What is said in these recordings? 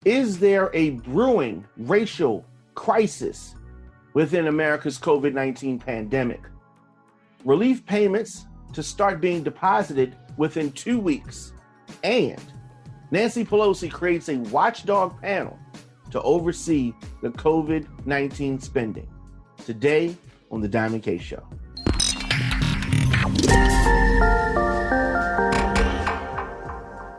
Is there a brewing racial crisis within America's COVID-19 pandemic? Relief payments to start being deposited within 2 weeks. And Nancy Pelosi creates a watchdog panel to oversee the COVID-19 spending. Today on The Diamond K Show.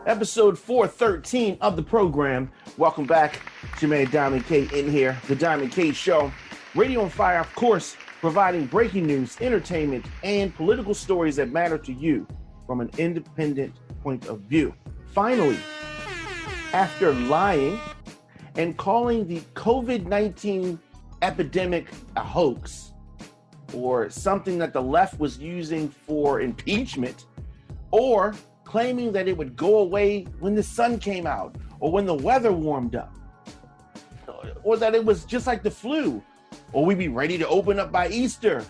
Episode 413 of the program. Welcome back. It's your man Diamond K in here. The Diamond K Show. Radio on Fire, of course, providing breaking news, entertainment, and political stories that matter to you from an independent point of view. Finally, after lying and calling the COVID-19 epidemic a hoax or something that the left was using for impeachment, or claiming that it would go away when the sun came out or when the weather warmed up, or that it was just like the flu, or we'd be ready to open up by Easter,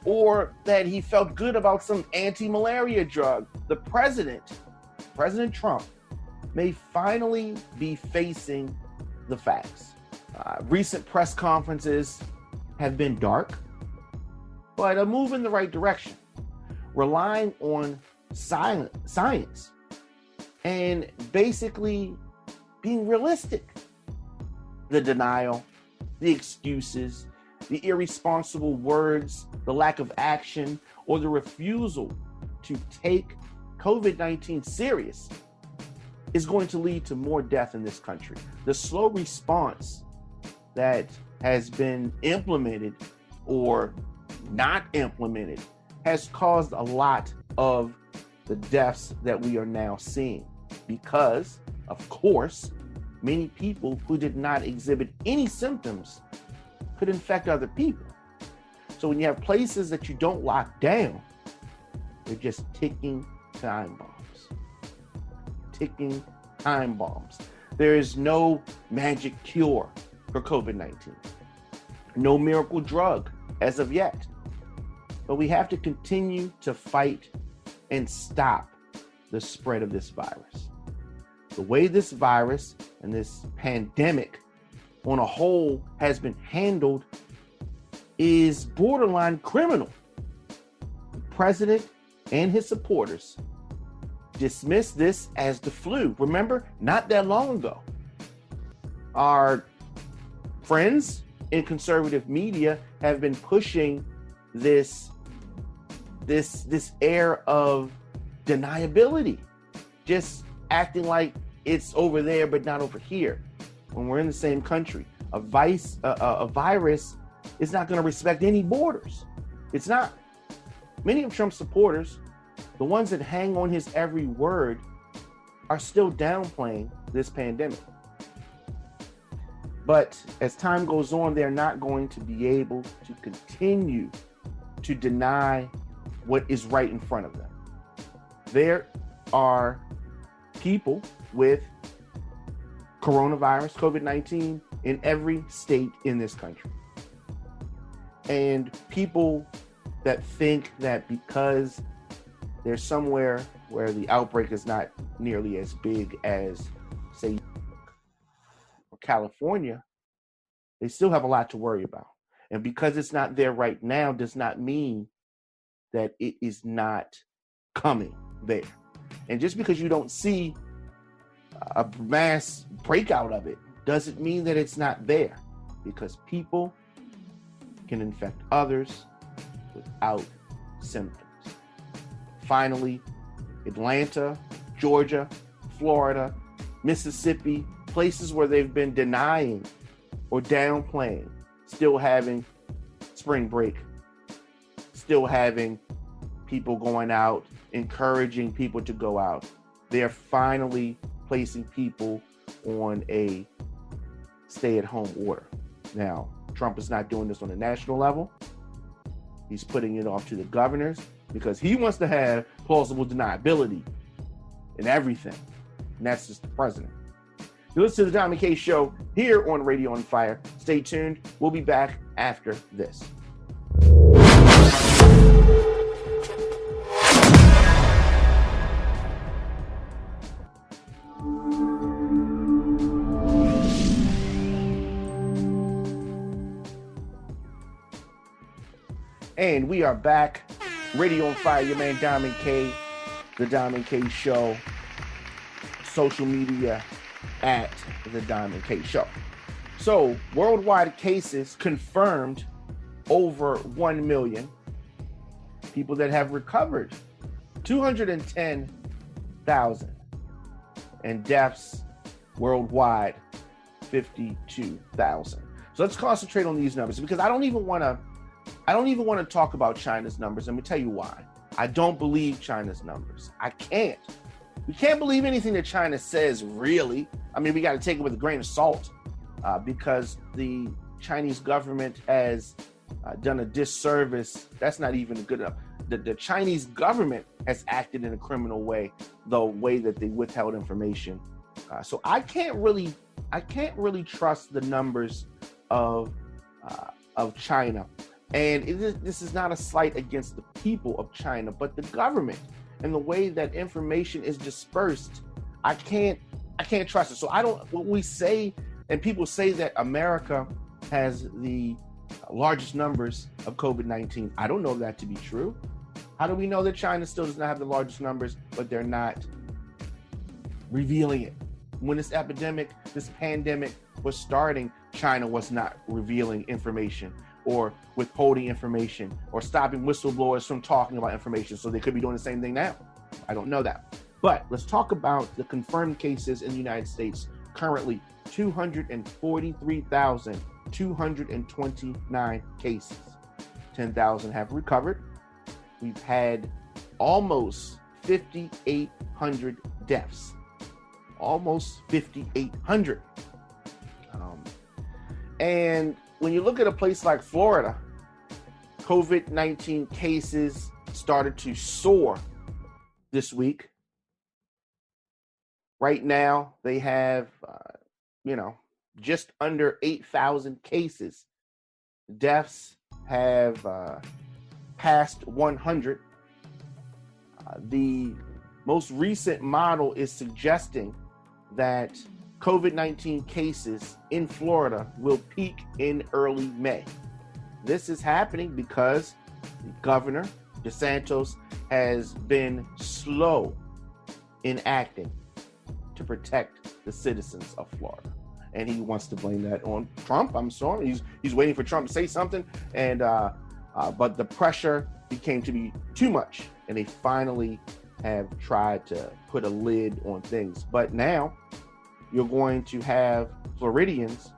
or that he felt good about some anti-malaria drug. The President Trump, may finally be facing the facts. Recent press conferences have been dark, but a move in the right direction, relying on science and basically being realistic. The denial, the excuses, the irresponsible words, the lack of action, or the refusal to take COVID-19 serious is going to lead to more death in this country. The slow response that has been implemented or not implemented has caused a lot of the deaths that we are now seeing because, of course, many people who did not exhibit any symptoms could infect other people. So when you have places that you don't lock down, they're just ticking time bombs. Ticking time bombs. There is no magic cure for COVID-19. No miracle drug as of yet. But we have to continue to fight and stop the spread of this virus. The way this virus and this pandemic on a whole has been handled is borderline criminal. The president and his supporters dismissed this as the flu. Remember, not that long ago, our friends in conservative media have been pushing this air of deniability, just acting like it's over there but not over here when we're in the same country. A virus is not going to respect any borders. It's not. Many of Trump's supporters, the ones that hang on his every word, are still downplaying this pandemic. But as time goes on, they're not going to be able to continue to deny what is right in front of them. There are people with coronavirus, COVID-19, in every state in this country. And people that think that because they're somewhere where the outbreak is not nearly as big as, say, California, they still have a lot to worry about. And because it's not there right now does not mean that it is not coming there. And just because you don't see a mass breakout of it doesn't mean that it's not there, because people can infect others without symptoms. Finally, Atlanta, Georgia, Florida, Mississippi, places where they've been denying or downplaying, still having spring break, still having people going out, encouraging people to go out. They're finally placing people on a stay-at-home order. Now, Trump is not doing this on a national level. He's putting it off to the governors because he wants to have plausible deniability in everything. And that's just the president. You listen to the Diamond K Show here on Radio on Fire. Stay tuned. We'll be back after this. And we are back. Radio on Fire, your man Diamond K, The Diamond K Show. Social media at The Diamond K Show. So, worldwide cases confirmed over 1 million. People that have recovered, 210,000. And deaths worldwide, 52,000. So let's concentrate on these numbers because I don't even want to talk about China's numbers. Let me tell you why. I don't believe China's numbers. I can't. We can't believe anything that China says, really. I mean, we got to take it with a grain of salt because the Chinese government has done a disservice. That's not even good enough. The Chinese government has acted in a criminal way, the way that they withheld information. So I can't really trust the numbers of China. And this is not a slight against the people of China, but the government and the way that information is dispersed. I can't trust it. So what we say, and people say that America has the largest numbers of COVID-19. I don't know that to be true. How do we know that China still does not have the largest numbers, but they're not revealing it? When this pandemic was starting, China was not revealing information or withholding information or stopping whistleblowers from talking about information. So they could be doing the same thing now. I don't know that. But let's talk about the confirmed cases in the United States. Currently, 243,229 cases. 10,000 have recovered. We've had almost 5,800 deaths. Almost 5,800. And when you look at a place like Florida, COVID-19 cases started to soar this week. Right now, they have, just under 8,000 cases. Deaths have past 100. The most recent model is suggesting that COVID-19 cases in Florida will peak in early May. This is happening because Governor DeSantis has been slow in acting to protect the citizens of Florida. And he wants to blame that on Trump. I'm sorry. He's waiting for Trump to say something. And but the pressure became to be too much. And they finally have tried to put a lid on things. But now you're going to have Floridians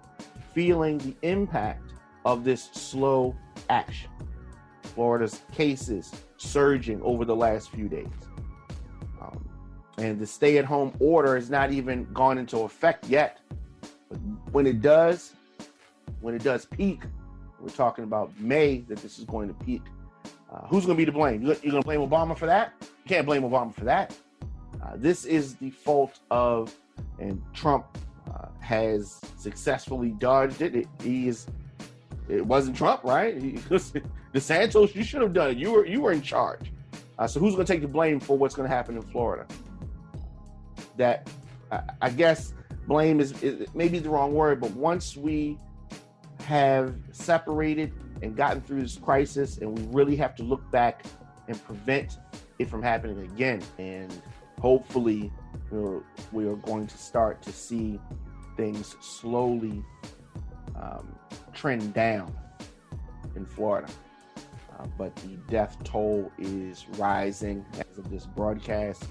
feeling the impact of this slow action. Florida's cases surging over the last few days. And the stay-at-home order has not even gone into effect yet. But when it does peak, we're talking about May that this is going to peak. Who's going to be to blame? You're going to blame Obama for that? You can't blame Obama for that. This is the fault of, and Trump has successfully dodged it. It wasn't Trump, right? DeSantis, you should have done it. You were in charge. So who's going to take the blame for what's going to happen in Florida? That I guess blame is maybe the wrong word, but once we have separated and gotten through this crisis, and we really have to look back and prevent it from happening again. And hopefully, we are going to start to see things slowly trend down in Florida. But the death toll is rising as of this broadcast.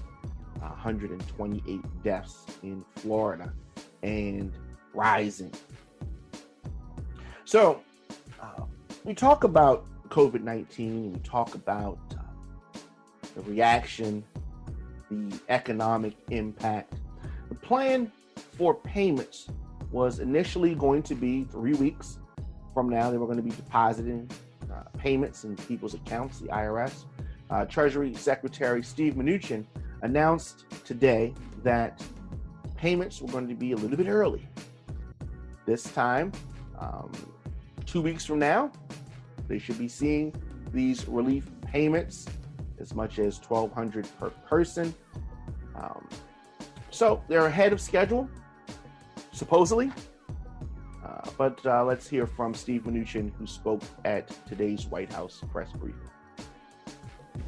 128 deaths in Florida and rising. So we talk about COVID-19, we talk about the reaction, the economic impact. The plan for payments was initially going to be 3 weeks from now. They were going to be depositing payments in people's accounts, the IRS. Treasury Secretary Steve Mnuchin announced today that payments were going to be a little bit early. This time, 2 weeks from now, they should be seeing these relief payments as much as $1,200 per person. So they're ahead of schedule, supposedly. But let's hear from Steve Mnuchin, who spoke at today's White House press briefing.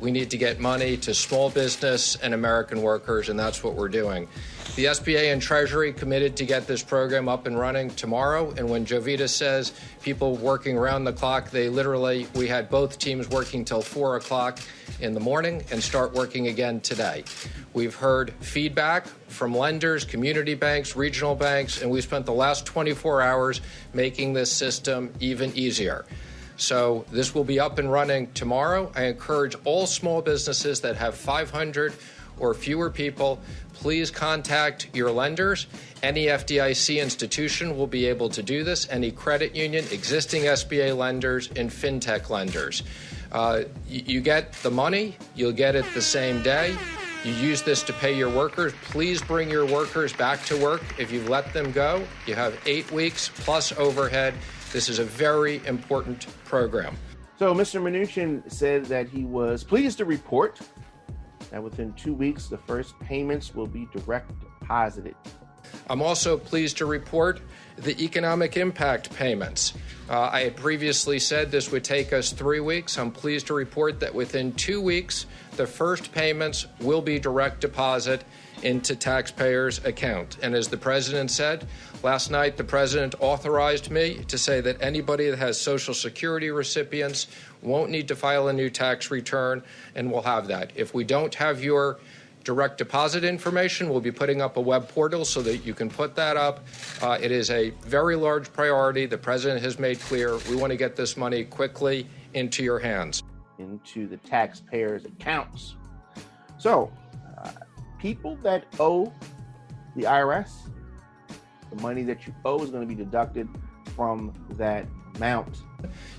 We need to get money to small business and American workers, and that's what we're doing. The SBA and Treasury committed to get this program up and running tomorrow. And when Jovita says people working around the clock, we had both teams working till 4 o'clock in the morning and start working again today. We've heard feedback from lenders, community banks, regional banks, and we spent the last 24 hours making this system even easier. So this will be up and running tomorrow. I encourage all small businesses that have 500 or fewer people, please contact your lenders. Any FDIC institution will be able to do this, any credit union, existing SBA lenders, and fintech lenders. You get the money, you'll get it the same day. You use this to pay your workers. Please bring your workers back to work. If you've let them go, you have 8 weeks plus overhead. This is a very important program. So Mr. Mnuchin said that he was pleased to report that within 2 weeks, the first payments will be direct deposited. I'm also pleased to report the economic impact payments. I had previously said this would take us 3 weeks. I'm pleased to report that within 2 weeks, the first payments will be direct deposit into taxpayers' account. And as the president said, last night the president authorized me to say that anybody that has Social Security recipients won't need to file a new tax return, and we'll have that. If we don't have your direct deposit information, we'll be putting up a web portal so that you can put that up. It is a very large priority. The president has made clear we want to get this money quickly into your hands. Into the taxpayers' accounts. So, people that owe the IRS, the money that you owe is going to be deducted from that amount.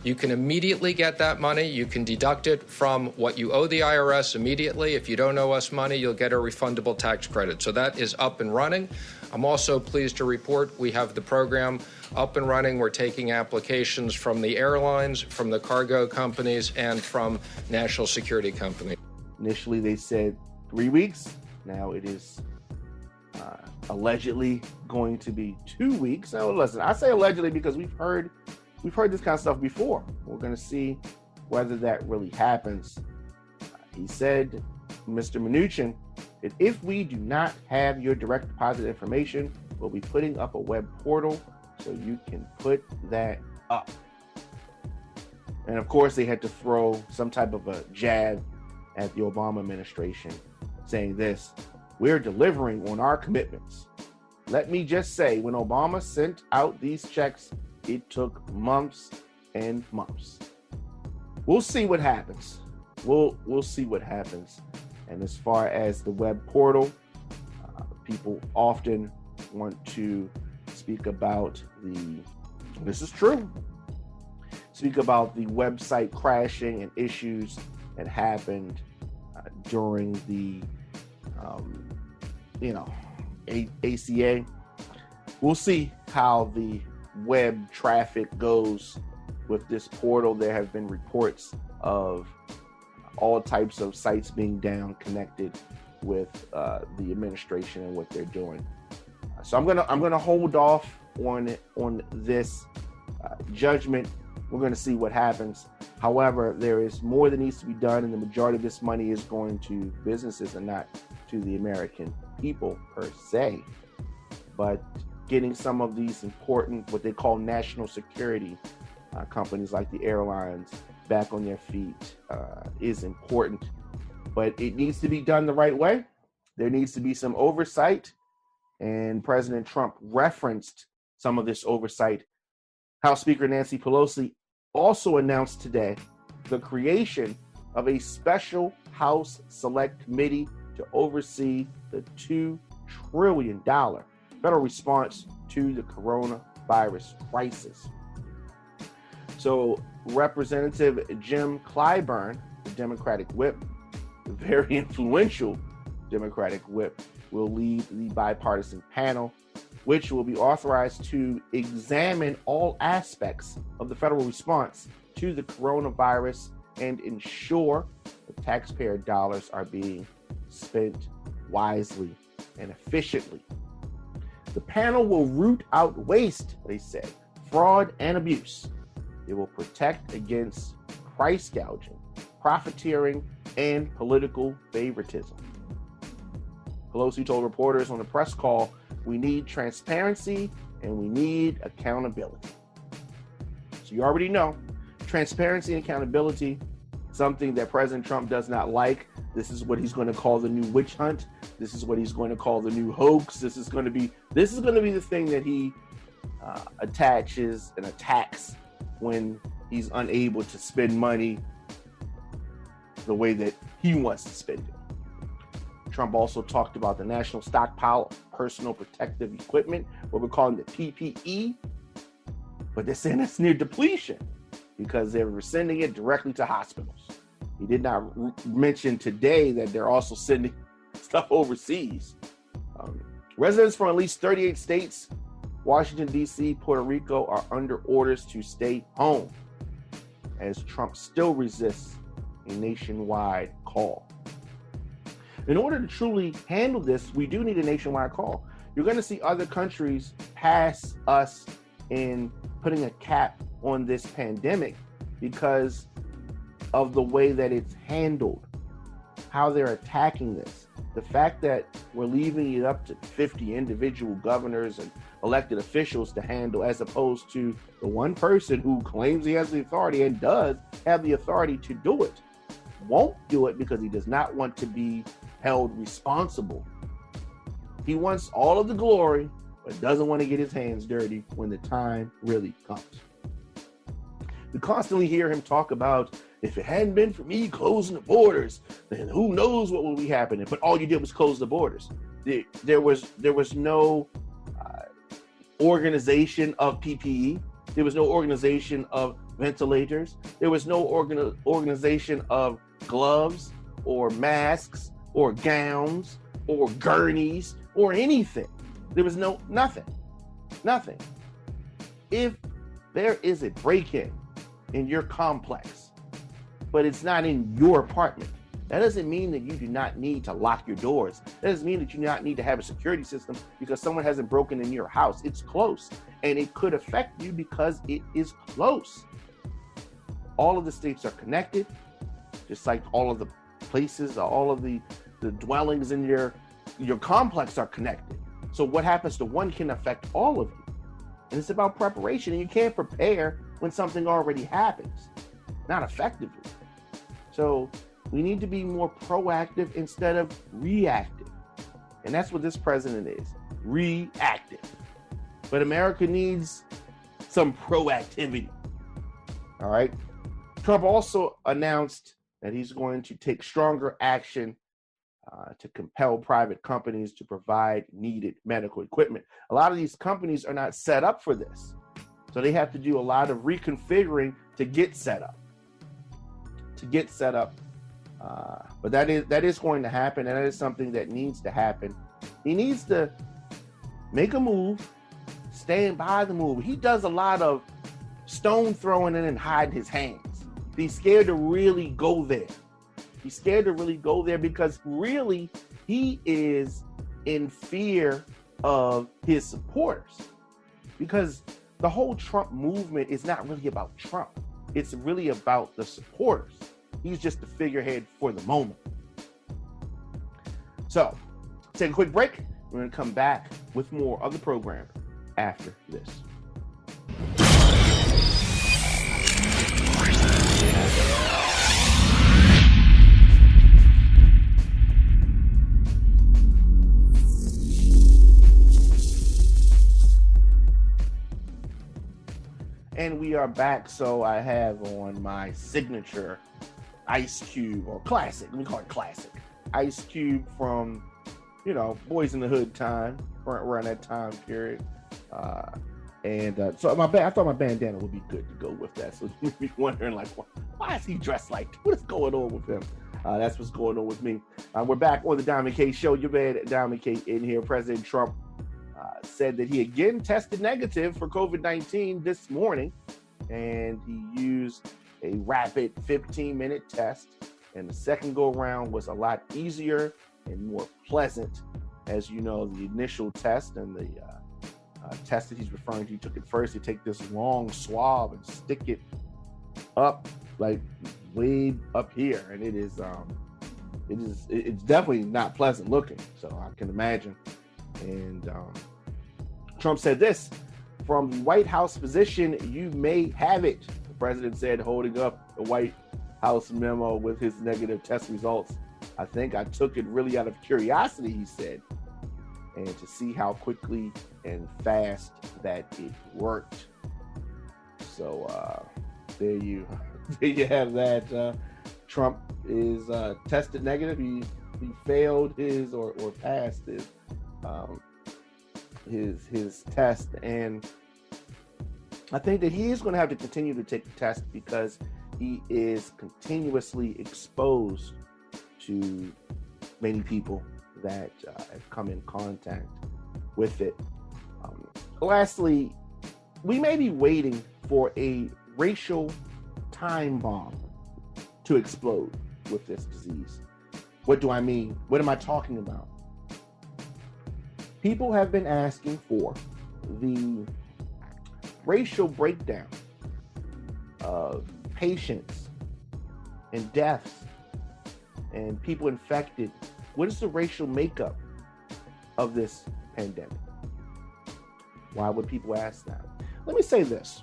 You can immediately get that money. You can deduct it from what you owe the IRS immediately. If you don't owe us money, you'll get a refundable tax credit. So that is up and running. I'm also pleased to report we have the program up and running. We're taking applications from the airlines, from the cargo companies, and from national security companies. Initially, they said 3 weeks. Now it is allegedly going to be 2 weeks. Now, listen, I say allegedly because we've heard this kind of stuff before. We're going to see whether that really happens. He said, Mr. Mnuchin, that if we do not have your direct deposit information, we'll be putting up a web portal so you can put that up. And of course, they had to throw some type of a jab at the Obama administration, saying this: we're delivering on our commitments. Let me just say, when Obama sent out these checks, it took months and months. We'll see what happens. We'll see what happens. And as far as the web portal, people often want to speak about this is true, speak about the website crashing and issues that happened during the ACA. We'll see how the web traffic goes with this portal. There have been reports of all types of sites being down connected with the administration and what they're doing. So I'm gonna hold off on this judgment. We're going to see what happens. However, there is more that needs to be done, and the majority of this money is going to businesses and not to the American people per se. But getting some of these important, what they call national security companies like the airlines back on their feet is important. But it needs to be done the right way. There needs to be some oversight. And President Trump referenced some of this oversight. House Speaker Nancy Pelosi also announced today the creation of a special House Select Committee to oversee the $2 trillion federal response to the coronavirus crisis. So Representative Jim Clyburn, the Democratic whip, the very influential Democratic whip, will lead the bipartisan panel, which will be authorized to examine all aspects of the federal response to the coronavirus and ensure that taxpayer dollars are being spent wisely and efficiently. The panel will root out waste, they said, fraud and abuse. It will protect against price gouging, profiteering, and political favoritism. Pelosi told reporters on a press call, "We need transparency and we need accountability." So you already know, transparency and accountability, something that President Trump does not like. This is what he's going to call the new witch hunt. This is what he's going to call the new hoax. This is going to be the thing that he attaches and attacks when he's unable to spend money the way that he wants to spend it. Trump also talked about the national stockpile of personal protective equipment, what we're calling the PPE, but they're saying that's near depletion because they're sending it directly to hospitals. He did not mention today that they're also sending stuff overseas. Residents from at least 38 states, Washington, D.C., Puerto Rico, are under orders to stay home as Trump still resists a nationwide call. In order to truly handle this, we do need a nationwide call. You're going to see other countries pass us in putting a cap on this pandemic because of the way that it's handled, how they're attacking this. The fact that we're leaving it up to 50 individual governors and elected officials to handle, as opposed to the one person who claims he has the authority and does have the authority to do it, won't do it because he does not want to be held responsible. He wants all of the glory, but doesn't want to get his hands dirty when the time really comes. We constantly hear him talk about, if it hadn't been for me closing the borders, then who knows what will be happening. But all you did was close the borders. There was no organization of PPE. There was no organization of ventilators. There was no organization of gloves or masks or gowns or gurneys or anything. There was nothing. If there is a break-in your complex, but it's not in your apartment, that doesn't mean that you do not need to lock your doors. That doesn't mean that you do not need to have a security system because someone hasn't broken in your house. It's close, and it could affect you because it is close. All of the states are connected, just like all of the places, all of the dwellings in your complex are connected. So what happens to one can affect all of you. And it's about preparation, and you can't prepare when something already happens, not effectively. So we need to be more proactive instead of reactive. And that's what this president is, reactive. But America needs some proactivity. All right. Trump also announced that he's going to take stronger action to compel private companies to provide needed medical equipment. A lot of these companies are not set up for this. So they have to do a lot of reconfiguring to get set up. But that is going to happen, and that is something that needs to happen. He needs to make a move, stand by the move. He does a lot of stone throwing and then hiding his hands. He's scared to really go there. He's scared to really go there because really he is in fear of his supporters. Because the whole Trump movement is not really about Trump. It's really about the supporters. He's just the figurehead for the moment. So, take a quick break. We're going to come back with more of the program after this. And we are back. So I have on my signature Ice Cube, or classic, let me call it classic, Ice Cube from, Boys in the Hood time, around that time period. So I thought my bandana would be good to go with that. So you'd be wondering, like, why is he dressed like that? What is going on with him? That's what's going on with me. We're back on the Diamond K Show. Your man, Diamond K, in here. President Trump said that he again tested negative for COVID-19 this morning, and he used a rapid 15-minute test, and the second go around was a lot easier and more pleasant. As you know, the initial test and the tested. He's referring to, he took it first. He take this long swab and stick it up, like way up here, and it's definitely not pleasant looking. So I can imagine. And Trump said this: from the White House physician, you may have it. The president said, holding up the White House memo with his negative test results. I think I took it really out of curiosity, he said, and to see how quickly and fast that it worked. So there you have that. Trump is tested negative. He failed his or passed his test, and I think that he is going to have to continue to take the test because he is continuously exposed to many people that have come in contact with it. Lastly, we may be waiting for a racial time bomb to explode with this disease. What do I mean? What am I talking about? People have been asking for the racial breakdown of patients and deaths and people infected. What is the racial makeup of this pandemic? Why would people ask that? Let me say this.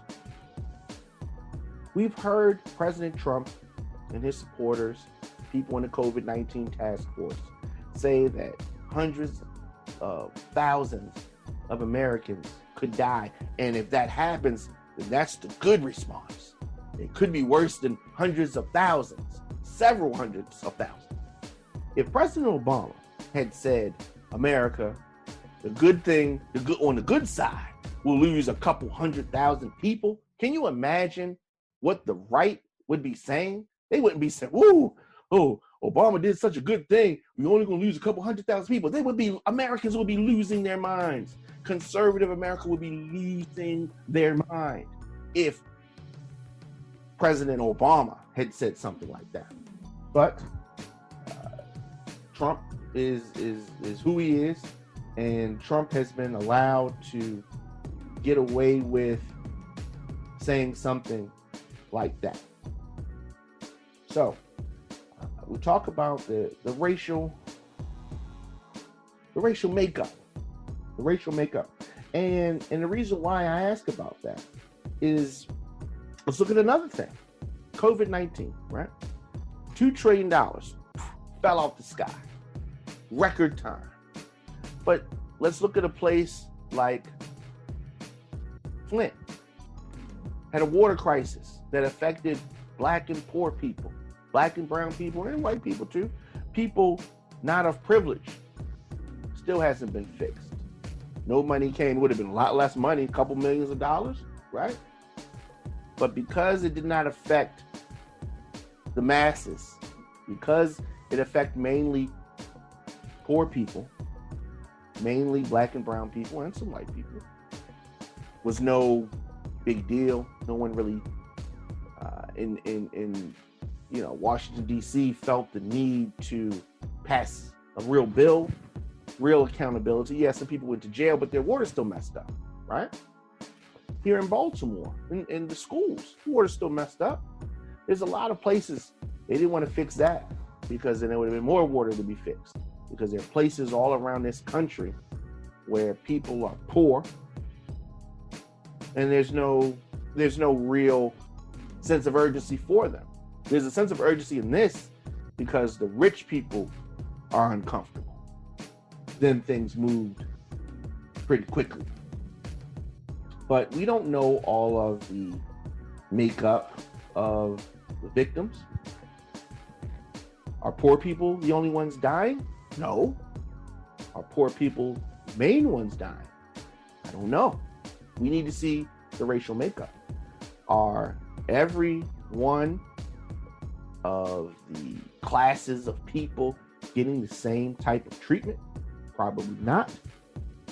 We've heard President Trump and his supporters, people in the COVID-19 task force, say that hundreds of thousands of Americans could die. And if that happens, then that's the good response. It could be worse than hundreds of thousands, several hundreds of thousands. If President Obama had said, America, the good thing, on the good side, we'll lose a couple 100,000 people, can you imagine what the right would be saying? They wouldn't be saying, woo, oh, Obama did such a good thing. We're only going to lose a couple 100,000 people. Americans would be losing their minds. Conservative America would be losing their mind if President Obama had said something like that. But Trump is who he is, and Trump has been allowed to get away with saying something like that. So we talk about the racial makeup, and the reason why I ask about that is, let's look at another thing. COVID-19, right? $2 trillion fell off the sky, record time. But let's look at a place like Flint. Had a water crisis that affected Black and poor people, Black and brown people, and white people too. People not of privilege. Still hasn't been fixed. No money came. Would have been a lot less money, a couple millions of dollars, right? But because it did not affect the masses, because it affected mainly poor people, mainly Black and brown people, and some white people, was no big deal. No one really in Washington D.C. felt the need to pass a real bill, real accountability. Yeah, some people went to jail, but their water's still messed up, right? Here in Baltimore, in the schools, the water's still messed up. There's a lot of places they didn't want to fix that because then there would have been more water to be fixed. Because there are places all around this country where people are poor, and there's no real sense of urgency for them. There's a sense of urgency in this because the rich people are uncomfortable. Then things moved pretty quickly. But we don't know all of the makeup of the victims. Are poor people the only ones dying? No. Are poor people the main ones dying? I don't know. We need to see the racial makeup. Are every one of the classes of people getting the same type of treatment? Probably not.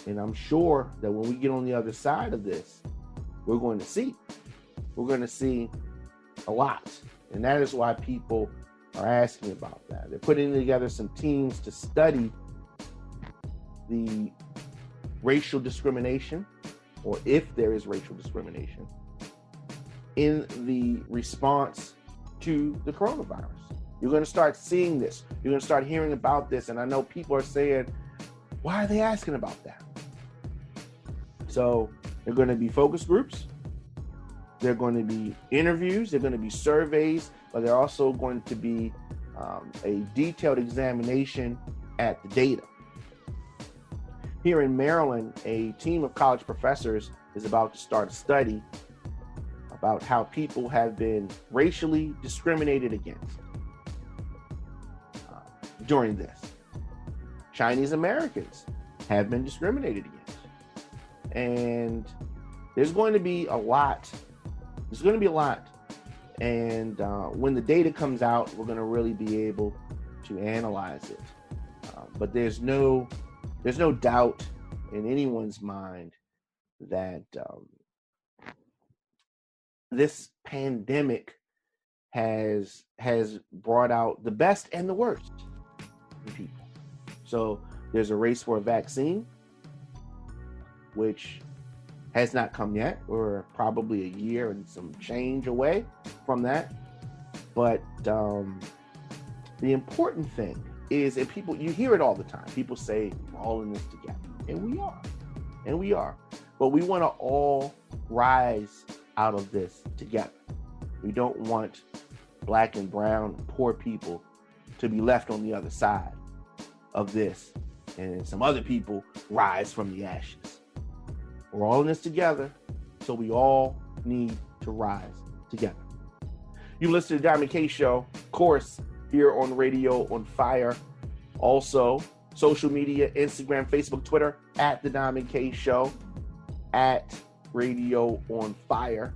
And I'm sure that when we get on the other side of this, we're going to see a lot. And that is why people are asking about that. They're putting together some teams to study the racial discrimination or if there is racial discrimination in the response to the coronavirus. You're going to start seeing this. You're going to start hearing about this. And I know people are saying, why are they asking about that? So there are going to be focus groups. There are going to be interviews. There are going to be surveys, but they're also going to be a detailed examination at the data. Here in Maryland, a team of college professors is about to start a study about how people have been racially discriminated against during this. Chinese Americans have been discriminated against. And there's going to be a lot. There's going to be a lot. And when the data comes out, we're going to really be able to analyze it. But there's no doubt in anyone's mind that this pandemic has brought out the best and the worst in people. So there's a race for a vaccine, which has not come yet. We're probably a year and some change away from that. But the important thing is, and people, you hear it all the time. People say, we're all in this together. And we are. But we want to all rise out of this together. We don't want Black and brown, poor people to be left on the other side of this, and some other people rise from the ashes. We're all in this together, so we all need to rise together. You listen to the Diamond K Show, of course, here on Radio on Fire. Also, social media, Instagram, Facebook, Twitter, at the Diamond K Show, at Radio on Fire.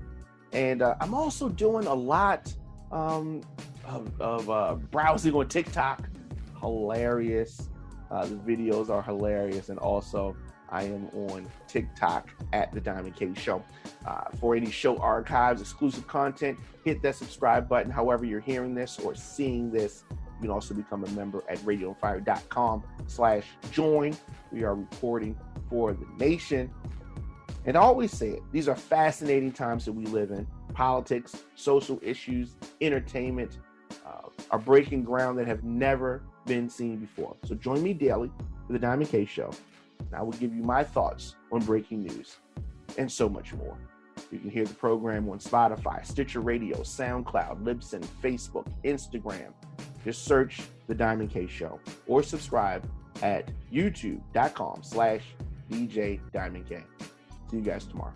And I'm also doing a lot of browsing on TikTok. Hilarious. The videos are hilarious. And also, I am on TikTok at the Diamond K Show. For any show archives, exclusive content, hit that subscribe button. However you're hearing this or seeing this, you can also become a member at radioonfire.com/join. We are reporting for the nation. And I always say it, these are fascinating times that we live in. Politics, social issues, entertainment are breaking ground that have never been seen before. So join me daily for the Diamond K Show. And I will give you my thoughts on breaking news and so much more. You can hear the program on Spotify, Stitcher Radio, SoundCloud, Libsyn, Facebook, Instagram. Just search the Diamond K Show or subscribe at youtube.com/DJ Diamond K. See you guys tomorrow.